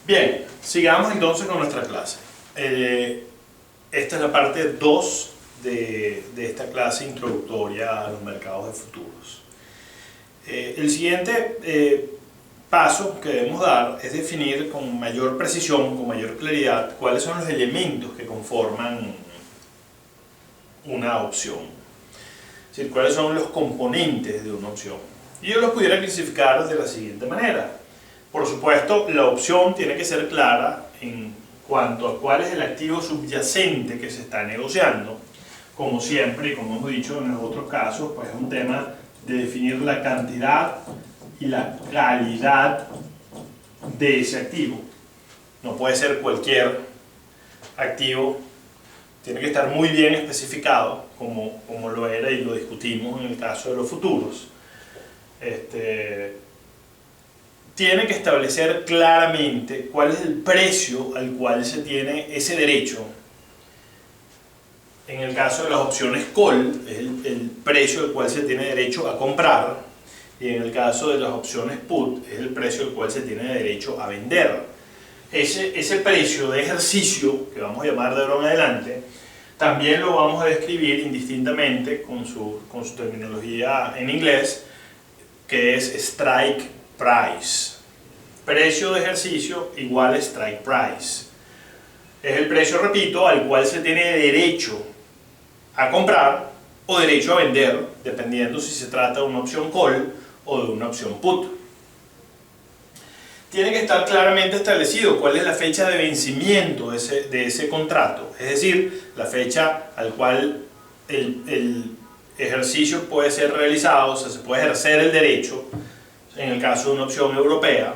Bien, sigamos entonces con nuestra clase. Esta es la parte 2 de esta clase introductoria a los mercados de futuros. El siguiente paso que debemos dar es definir con mayor precisión, con mayor claridad, cuáles son los elementos que conforman una opción. Es decir, cuáles son los componentes de una opción. Y yo los pudiera clasificar de la siguiente manera. Por supuesto, la opción tiene que ser clara en cuanto a cuál es el activo subyacente que se está negociando. Como siempre, y como hemos dicho en los otros casos, pues es un tema de definir la cantidad y la calidad de ese activo. No puede ser cualquier activo, tiene que estar muy bien especificado, como lo era y lo discutimos en el caso de los futuros. Tiene que establecer claramente cuál es el precio al cual se tiene ese derecho. En el caso de las opciones call, es el precio al cual se tiene derecho a comprar, y en el caso de las opciones put, es el precio al cual se tiene derecho a vender. Ese precio de ejercicio, que vamos a llamar de ahora en adelante, también lo vamos a describir indistintamente con su terminología en inglés, que es strike price. Precio de ejercicio igual a strike price. Es el precio, repito, al cual se tiene derecho a comprar o derecho a vender, dependiendo si se trata de una opción call o de una opción put. Tiene que estar claramente establecido cuál es la fecha de vencimiento de ese contrato, es decir, la fecha al cual el ejercicio puede ser realizado, o sea, se puede ejercer el derecho, en el caso de una opción europea,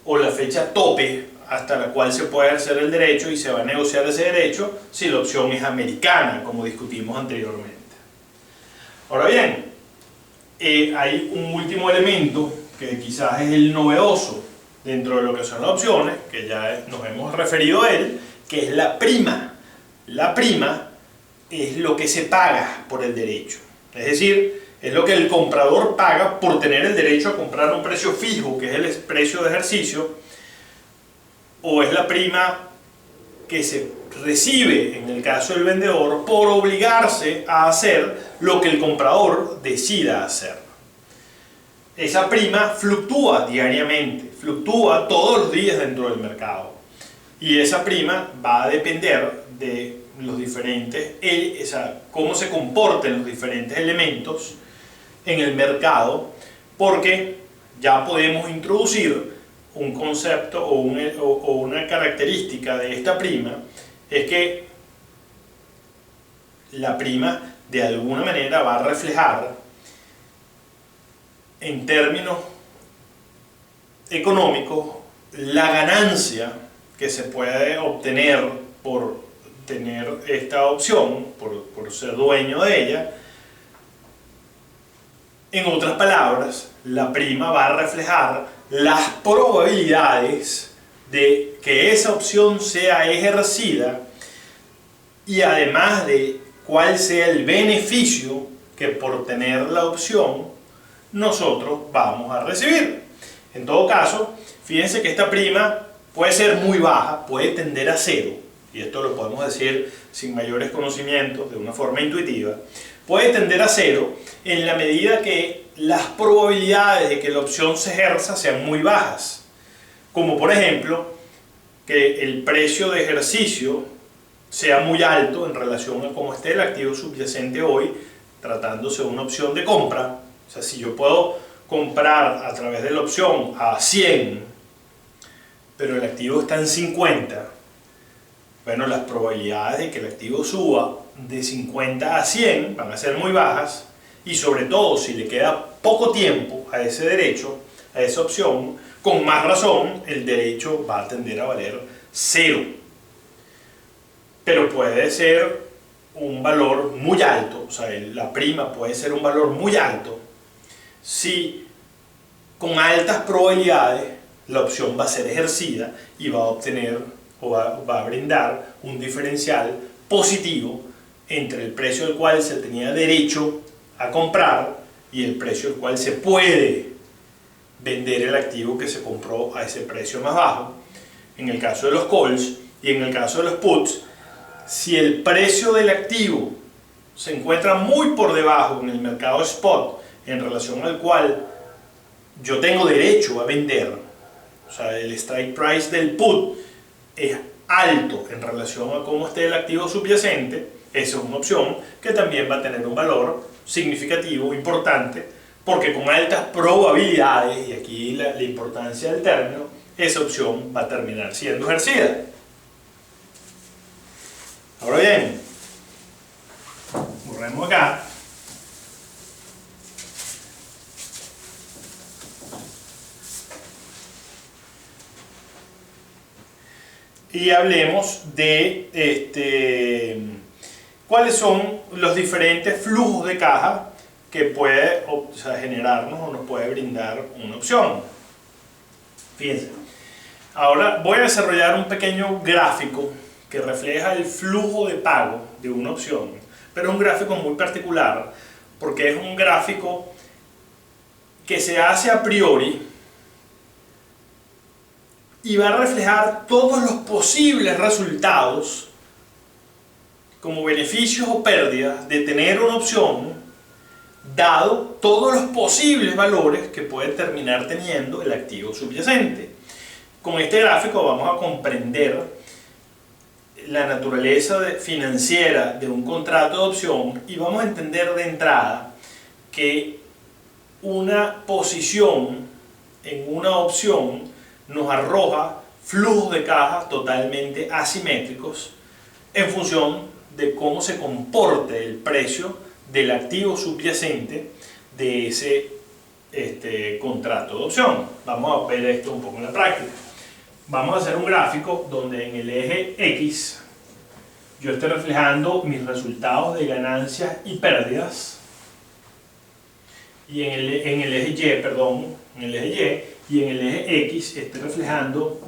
o la fecha tope hasta la cual se puede ejercer el derecho y se va a negociar ese derecho si la opción es americana, como discutimos anteriormente. Ahora bien, hay un último elemento que quizás es el novedoso dentro de lo que son las opciones, que ya nos hemos referido a él, que es la prima. La prima es lo que se paga por el derecho, es decir, es lo que el comprador paga por tener el derecho a comprar a un precio fijo, que es el precio de ejercicio, o es la prima que se recibe en el caso del vendedor por obligarse a hacer lo que el comprador decida hacer. Esa prima fluctúa diariamente, fluctúa todos los días dentro del mercado, y esa prima va a depender de los diferentes, cómo se comporten los diferentes elementos en el mercado, porque ya podemos introducir un concepto o una característica de esta prima, es que la prima de alguna manera va a reflejar en términos económicos la ganancia que se puede obtener por tener esta opción, por ser dueño de ella. En otras palabras, la prima va a reflejar las probabilidades de que esa opción sea ejercida y además de cuál sea el beneficio que por tener la opción nosotros vamos a recibir. En todo caso, fíjense que esta prima puede ser muy baja, puede tender a cero, y esto lo podemos decir sin mayores conocimientos, de una forma intuitiva. Puede tender a cero en la medida que las probabilidades de que la opción se ejerza sean muy bajas. Como por ejemplo, que el precio de ejercicio sea muy alto en relación a cómo esté el activo subyacente hoy, tratándose de una opción de compra. O sea, si yo puedo comprar a través de la opción a 100, pero el activo está en 50, bueno, las probabilidades de que el activo suba de 50 a 100 van a ser muy bajas, y sobre todo si le queda poco tiempo a ese derecho, a esa opción, con más razón el derecho va a tender a valer cero. Pero puede ser un valor muy alto, o sea, la prima puede ser un valor muy alto si con altas probabilidades la opción va a ser ejercida y va a obtener o va a brindar un diferencial positivo entre el precio al cual se tenía derecho a comprar y el precio al cual se puede vender el activo que se compró a ese precio más bajo, en el caso de los calls y en el caso de los puts, si el precio del activo se encuentra muy por debajo en el mercado spot en relación al cual yo tengo derecho a vender, o sea, el strike price del put es alto en relación a cómo esté el activo subyacente, esa es una opción que también va a tener un valor significativo, importante, porque con altas probabilidades, y aquí la importancia del término, esa opción va a terminar siendo ejercida. Ahora bien, borremos acá. Y hablemos de cuáles son los diferentes flujos de caja que puede, o sea, generarnos o nos puede brindar una opción. Fíjense, ahora voy a desarrollar un pequeño gráfico que refleja el flujo de pago de una opción, pero es un gráfico muy particular porque es un gráfico que se hace a priori y va a reflejar todos los posibles resultados como beneficios o pérdidas de tener una opción, dado todos los posibles valores que puede terminar teniendo el activo subyacente. Con este gráfico vamos a comprender la naturaleza financiera de un contrato de opción y vamos a entender de entrada que una posición en una opción nos arroja flujos de caja totalmente asimétricos en función de cómo se comporte el precio del activo subyacente de ese contrato de opción. Vamos a ver esto un poco en la práctica. Vamos a hacer un gráfico donde en el eje X yo estoy reflejando mis resultados de ganancias y pérdidas, y en el eje Y, perdón, en el eje Y y en el eje X estoy reflejando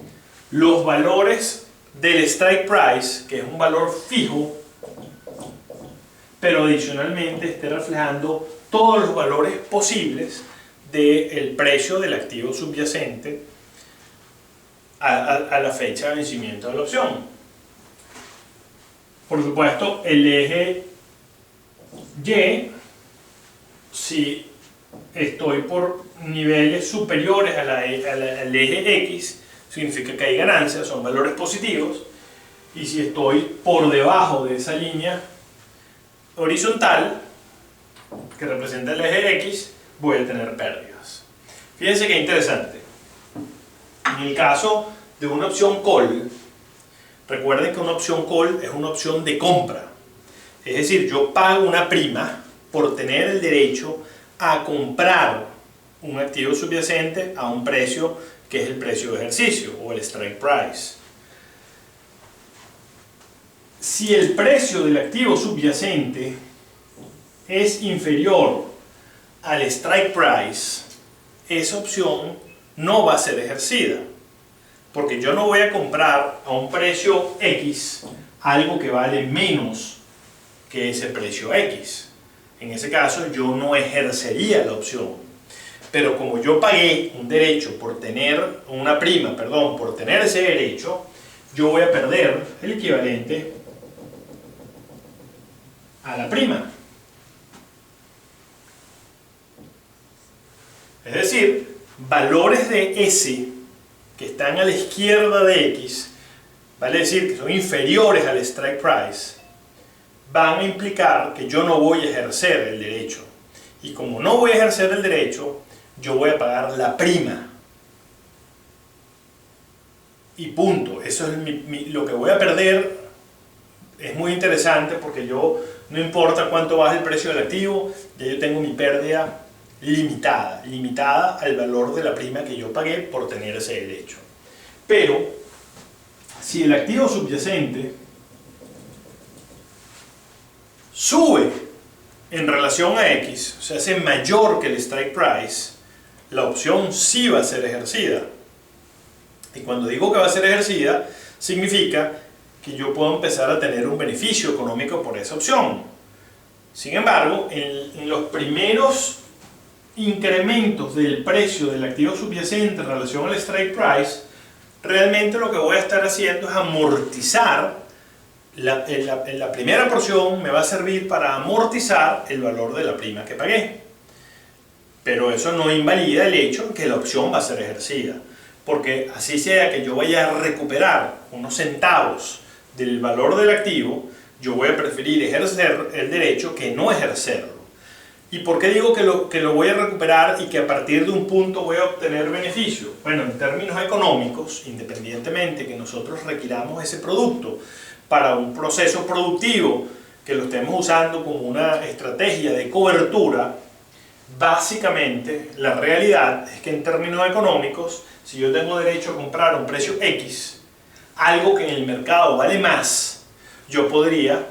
los valores del strike price, que es un valor fijo, pero adicionalmente estoy reflejando todos los valores posibles del precio del activo subyacente a la fecha de vencimiento de la opción. Por supuesto, el eje Y, si estoy por niveles superiores al eje X, significa que hay ganancias, son valores positivos, y si estoy por debajo de esa línea horizontal que representa el eje X, voy a tener pérdidas. Fíjense qué interesante. En el caso de una opción call, recuerden que una opción call es una opción de compra, es decir, yo pago una prima por tener el derecho a comprar un activo subyacente a un precio que es el precio de ejercicio o el strike price. Si el precio del activo subyacente es inferior al strike price, esa opción no va a ser ejercida, porque yo no voy a comprar a un precio X algo que vale menos que ese precio X. En ese caso yo no ejercería la opción, pero como yo pagué un derecho por tener una prima, perdón, por tener ese derecho, yo voy a perder el equivalente a la prima. Es decir, valores de S que están a la izquierda de X, vale decir que son inferiores al strike price, van a implicar que yo no voy a ejercer el derecho. Y como no voy a ejercer el derecho, yo voy a pagar la prima. Y punto. Eso es lo que voy a perder. Es muy interesante porque yo, no importa cuánto baje el precio del activo, ya yo tengo mi pérdida limitada al valor de la prima que yo pagué por tener ese derecho. Pero, si el activo subyacente sube en relación a X, o sea, hace mayor que el strike price, la opción sí va a ser ejercida. Y cuando digo que va a ser ejercida, significa que yo puedo empezar a tener un beneficio económico por esa opción. Sin embargo, en los primeros incrementos del precio del activo subyacente en relación al strike price, realmente lo que voy a estar haciendo es amortizar, la primera porción me va a servir para amortizar el valor de la prima que pagué. Pero eso no invalida el hecho de que la opción va a ser ejercida. Porque así sea que yo vaya a recuperar unos centavos del valor del activo, yo voy a preferir ejercer el derecho que no ejercerlo. ¿Y por qué digo que lo voy a recuperar y que a partir de un punto voy a obtener beneficio? Bueno, en términos económicos, independientemente que nosotros requiramos ese producto para un proceso productivo, que lo estemos usando como una estrategia de cobertura, básicamente la realidad es que en términos económicos, si yo tengo derecho a comprar a un precio X, algo que en el mercado vale más, yo podría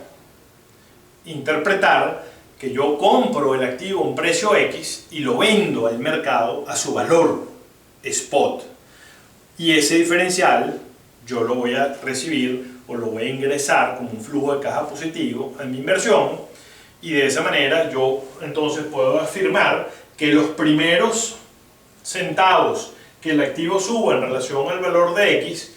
interpretar que yo compro el activo a un precio X y lo vendo al mercado a su valor spot. Y ese diferencial yo lo voy a recibir o lo voy a ingresar como un flujo de caja positivo en mi inversión, y de esa manera yo entonces puedo afirmar que los primeros centavos que el activo suba en relación al valor de X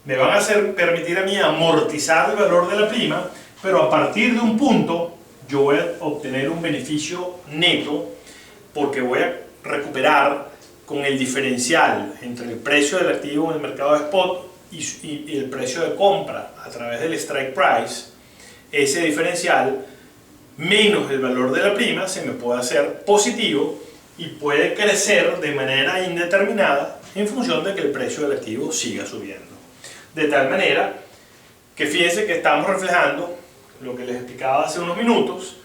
me van a permitir a mí amortizar el valor de la prima, pero a partir de un punto yo voy a obtener un beneficio neto porque voy a recuperar con el diferencial entre el precio del activo en el mercado de spot y el precio de compra a través del strike price. Ese diferencial menos el valor de la prima se me puede hacer positivo y puede crecer de manera indeterminada en función de que el precio del activo siga subiendo. De tal manera que fíjense que estamos reflejando lo que les explicaba hace unos minutos,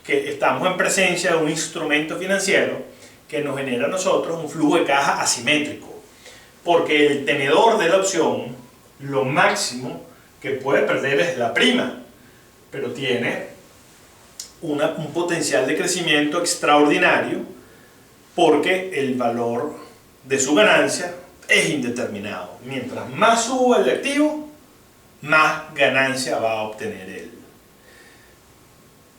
que estamos en presencia de un instrumento financiero que nos genera a nosotros un flujo de caja asimétrico, porque el tenedor de la opción lo máximo que puede perder es la prima, pero tiene un potencial de crecimiento extraordinario porque el valor de su ganancia es indeterminado. Mientras más suba el activo, más ganancia va a obtener él.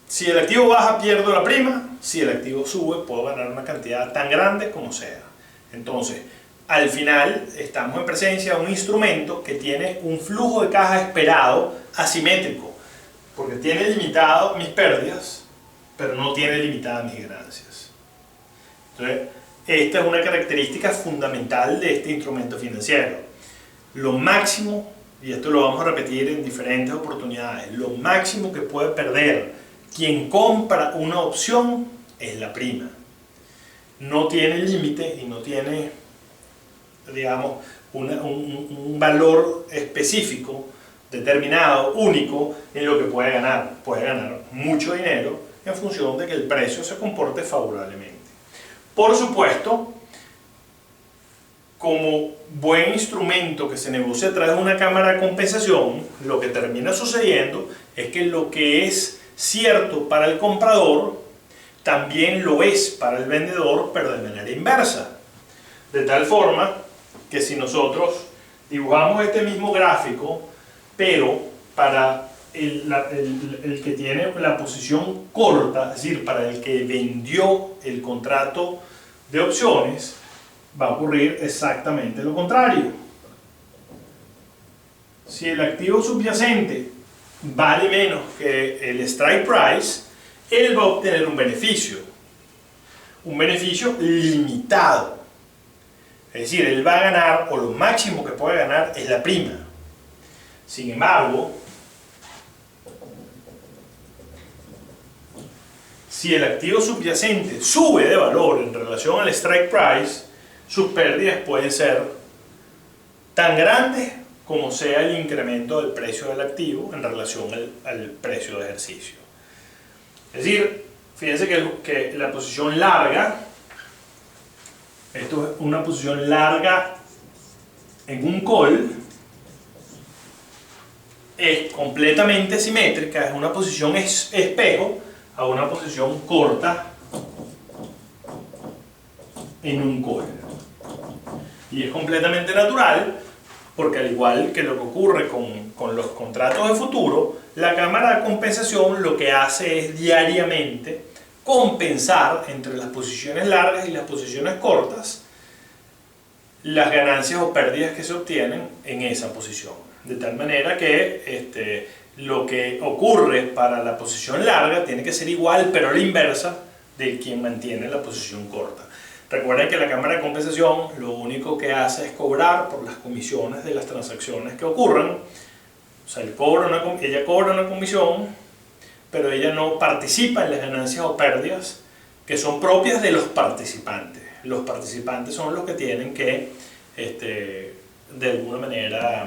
Si el activo baja, pierdo la prima. Si el activo sube, puedo ganar una cantidad tan grande como sea. Entonces, al final, estamos en presencia de un instrumento que tiene un flujo de caja esperado asimétrico, porque tiene limitado mis pérdidas, pero no tiene limitadas mis ganancias. Entonces, esta es una característica fundamental de este instrumento financiero. Lo máximo, y esto lo vamos a repetir en diferentes oportunidades, lo máximo que puede perder quien compra una opción es la prima. No tiene límite y no tiene, digamos, un valor específico, determinado, único, en lo que puede ganar. Puede ganar mucho dinero en función de que el precio se comporte favorablemente. Por supuesto, como buen instrumento que se negocia a través de una cámara de compensación, lo que termina sucediendo es que lo que es cierto para el comprador también lo es para el vendedor, pero de manera inversa. De tal forma que si nosotros dibujamos este mismo gráfico, pero para el que tiene la posición corta, es decir, para el que vendió el contrato de opciones, va a ocurrir exactamente lo contrario. Si el activo subyacente vale menos que el strike price, él va a obtener un beneficio limitado. Es decir, él va a ganar, o lo máximo que puede ganar es la prima. Sin embargo, si el activo subyacente sube de valor en relación al strike price, sus pérdidas pueden ser tan grandes como sea el incremento del precio del activo en relación al precio de ejercicio. Es decir, fíjense que la posición larga, esto es una posición larga en un call, es completamente simétrica, es una posición espejo a una posición corta en un call. Y es completamente natural porque, al igual que lo que ocurre con los contratos de futuro, la cámara de compensación lo que hace es diariamente compensar entre las posiciones largas y las posiciones cortas las ganancias o pérdidas que se obtienen en esa posición. De tal manera que lo que ocurre para la posición larga tiene que ser igual, pero a la inversa de quien mantiene la posición corta. Recuerden que la cámara de compensación lo único que hace es cobrar por las comisiones de las transacciones que ocurran. O sea, ella cobra una comisión, pero ella no participa en las ganancias o pérdidas que son propias de los participantes. Los participantes son los que tienen que, de alguna manera,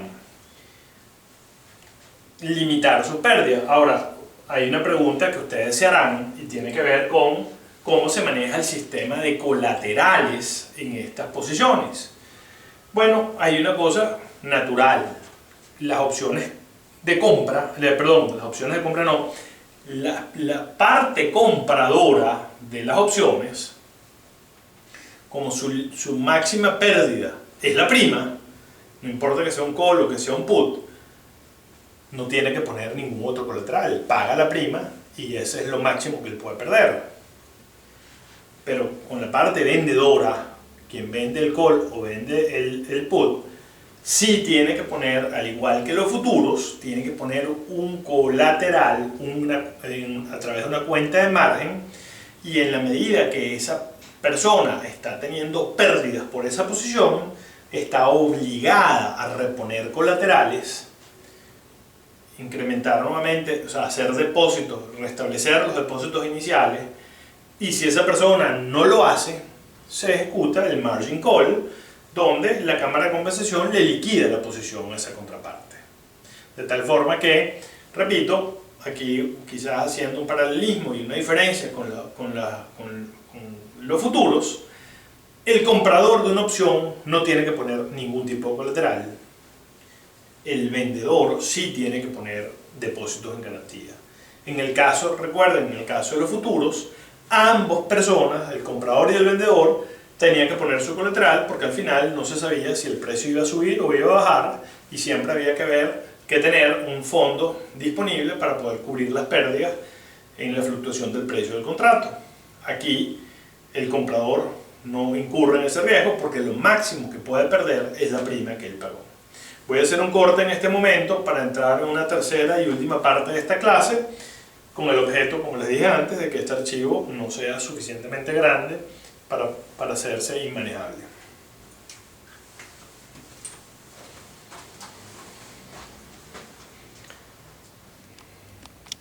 limitar sus pérdidas. Ahora, hay una pregunta que ustedes se harán y tiene que ver con cómo se maneja el sistema de colaterales en estas posiciones. Bueno, hay una cosa natural. Las opciones de compra, la parte compradora de las opciones, como su máxima pérdida es la prima, no importa que sea un call o que sea un put, no tiene que poner ningún otro colateral, paga la prima y ese es lo máximo que él puede perder. Pero con la parte vendedora, quien vende el call o vende el put, sí tiene que poner, al igual que los futuros, tiene que poner un colateral a través de una cuenta de margen, y en la medida que esa persona está teniendo pérdidas por esa posición, está obligada a reponer colaterales, incrementar nuevamente, o sea, hacer depósitos, restablecer los depósitos iniciales, y si esa persona no lo hace, se ejecuta el margin call, donde la cámara de compensación le liquida la posición a esa contraparte. De tal forma que, repito, aquí quizás haciendo un paralelismo y una diferencia con los futuros, el comprador de una opción no tiene que poner ningún tipo de colateral. El vendedor sí tiene que poner depósitos en garantía. En el caso, recuerden, en el caso de los futuros, ambas personas, el comprador y el vendedor, tenían que poner su colateral porque al final no se sabía si el precio iba a subir o iba a bajar, y siempre había que tener un fondo disponible para poder cubrir las pérdidas en la fluctuación del precio del contrato. Aquí el comprador no incurre en ese riesgo porque lo máximo que puede perder es la prima que él pagó. Voy a hacer un corte en este momento para entrar en una tercera y última parte de esta clase, con el objeto, como les dije antes, de que este archivo no sea suficientemente grande para hacerse inmanejable.